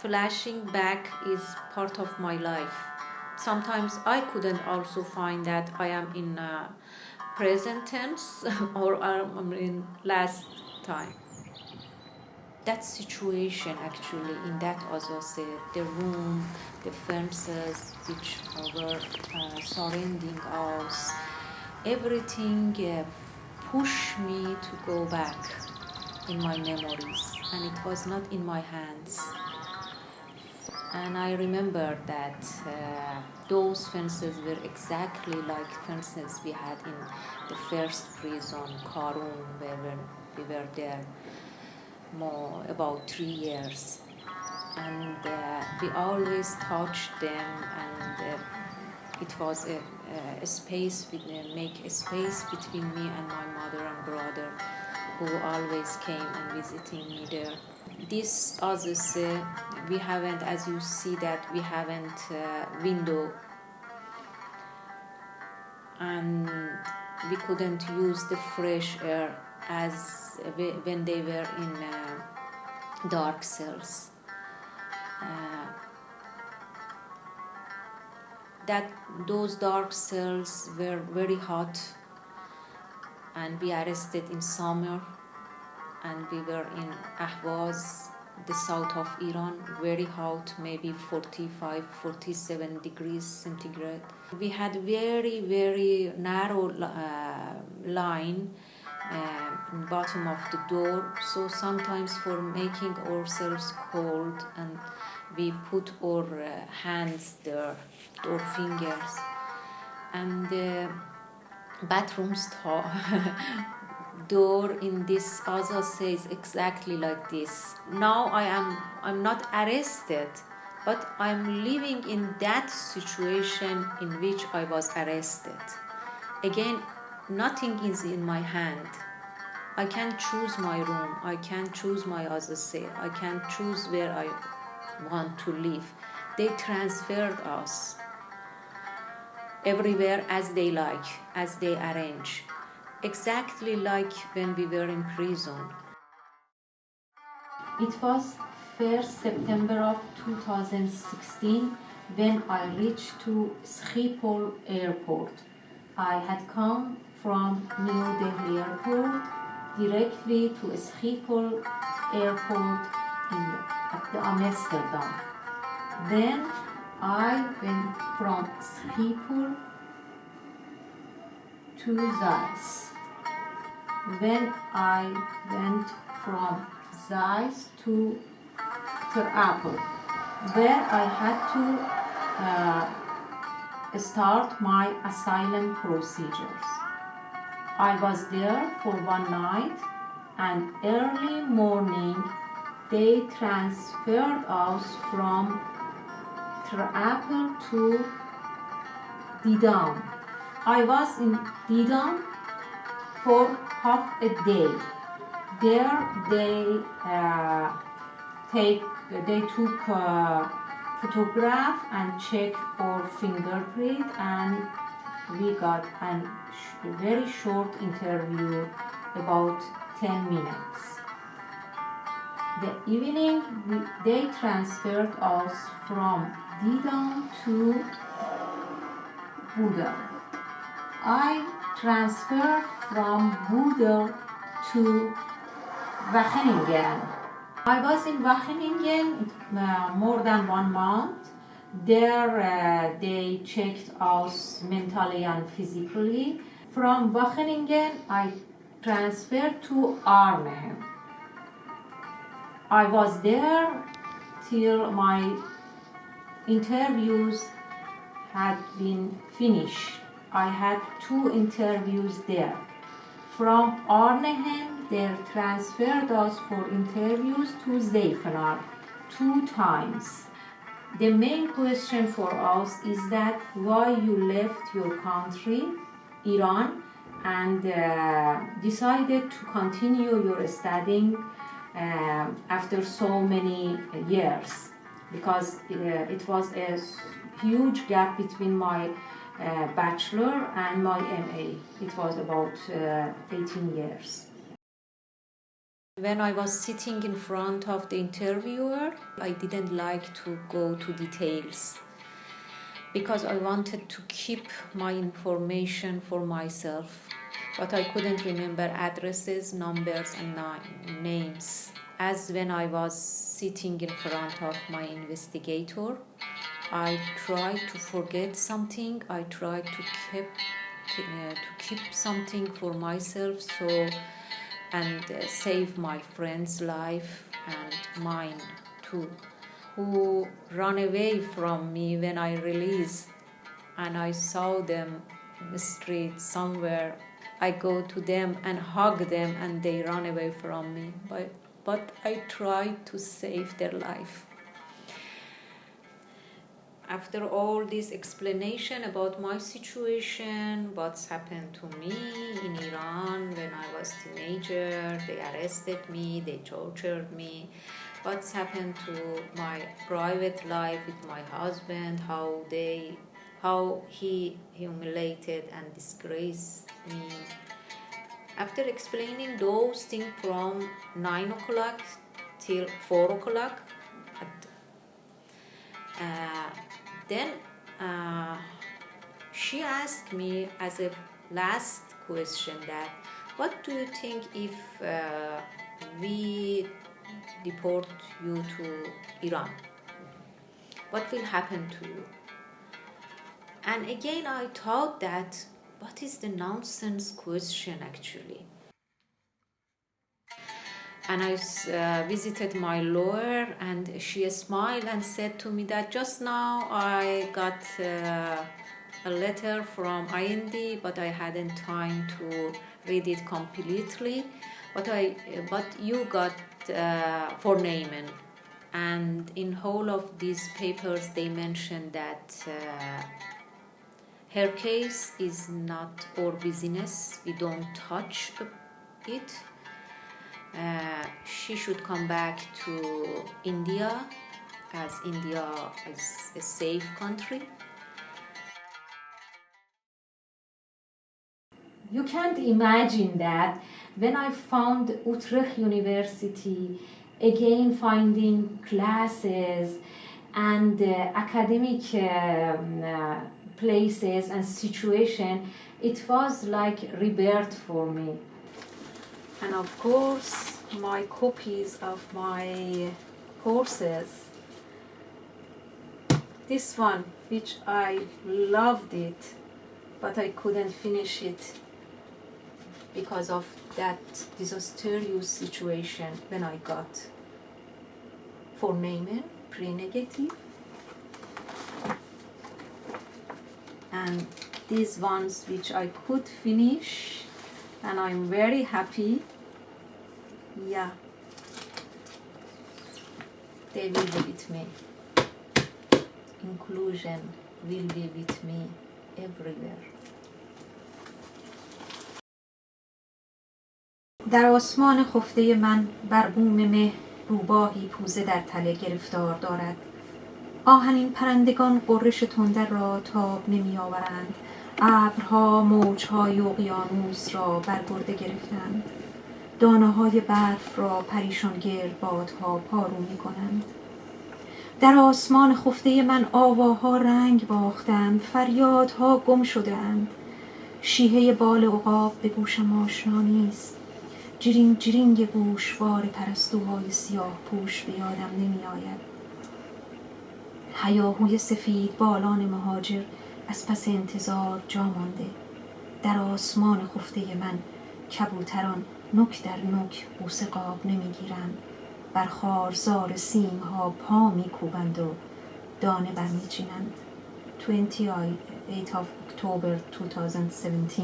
flashing back is part of my life. Sometimes I couldn't also find that I am in present tense or I'm in last time. That situation actually in that Azase, the room, the fences which were surrounding us, everything pushed me to go back in my memories, and it was not in my hands. And I remember that those fences were exactly like fences we had in the first prison, Karun, where we were there about 3 years. And we always touched them, and it was a space, make a space between me and my mother and brother, who always came and visiting me there. This others, we haven't, as you see that we haven't window, and we couldn't use the fresh air as when they were in dark cells. That those dark cells were very hot, and we arrested in summer, and we were in Ahvaz, the south of Iran, very hot, maybe 45, 47 degrees centigrade. We had very, very narrow line in bottom of the door, so sometimes for making ourselves cold, and we put our hands there, our fingers, and the bathroom's door in this Azaz says exactly like this. Now I'm not arrested, but I'm living in that situation in which I was arrested. Again, nothing is in my hand. I can choose my room, I can choose my Azaz, I can choose where I want to live. They transferred us everywhere as they like, as they arrange. Exactly like when we were in prison. It was 1st September of 2016 when I reached to Schiphol airport. I had come from New Delhi airport directly to Schiphol airport at Amsterdam. Then I went from Schiphol to Zeist. When I went from Zeist to Ter Apel, where I had to start my asylum procedures. I was there for one night, and early morning they transferred us from Ter Apel to Didam. I was in Didam for half a day. There they took a photograph and checked our fingerprint, and we got a very short interview, about 10 minutes. The evening they transferred us from Didam to Budapest. I transferred from Budapest to Wageningen. I was in Wageningen more than 1 month. There they checked us mentally and physically. From Wageningen I transferred to Arnhem. I was there till my interviews had been finished. I had 2 interviews there. From Arnhem, they transferred us for interviews to Zevenaar 2 times. The main question for us is that why you left your country, Iran, and decided to continue your studying after so many years, because it was a huge gap between my bachelor and my MA. It was about 18 years. When I was sitting in front of the interviewer, I didn't like to go to details because I wanted to keep my information for myself, but I couldn't remember addresses, numbers, and names. As when I was sitting in front of my investigator, I tried to forget something. I tried to keep something for myself, and save my friend's life and mine too, who ran away from me when I released, and I saw them in the street somewhere. I go to them and hug them, and they run away from me. But I tried to save their life. After all this explanation about my situation, what's happened to me in Iran when I was a teenager, they arrested me, they tortured me, what's happened to my private life with my husband, how he humiliated and disgraced me. After explaining those things from 9 o'clock till 4 o'clock, then she asked me as a last question that, what do you think if we deport you to Iran? What will happen to you? And again I thought that, what is the nonsense question actually? And I visited my lawyer, and she smiled and said to me that just now I got a letter from IND, but I hadn't time to read it completely. But you got for Naaman. And in whole of these papers they mentioned that her case is not our business. We don't touch it. She should come back to India, as India is a safe country. You can't imagine that when I found Utrecht University, again finding classes and academic places and situation, it was like rebirth for me. And of course, my copies of my courses. This one, which I loved it, but I couldn't finish it because of that disastrous situation when I got for Naaman, pre-negative. And these ones which I could finish, and I'm very happy. Yeah, they will be with me. Inclusion will be with me everywhere. در آسمان خفته من بر بوم مه روباهی پوزه در تله گرفتار دارد. آهنین پرندگان غرش تندر را تاب نمی آورند. ابرها موجهای اقیانوس را برگرده گرفتند. دانه‌های برف را پریشان گردبادها پارو می کنند. در آسمان خفته من آواها رنگ باختند. فریادها گم شده‌اند. شیهه بال عقاب به گوشم آشنا نیست. جرینگ جرینگ گوشوار پرستوهای سیاه پوش به یادم نمی آید. هیاهوی سفید بالان مهاجر از پس انتظار جا مانده. در آسمان خفته من کبوتران نک در نک بوسه قاب نمی گیرند. بر خارزار سیمها پا می کوبند و دانه برمی چینند. 28 of October 2017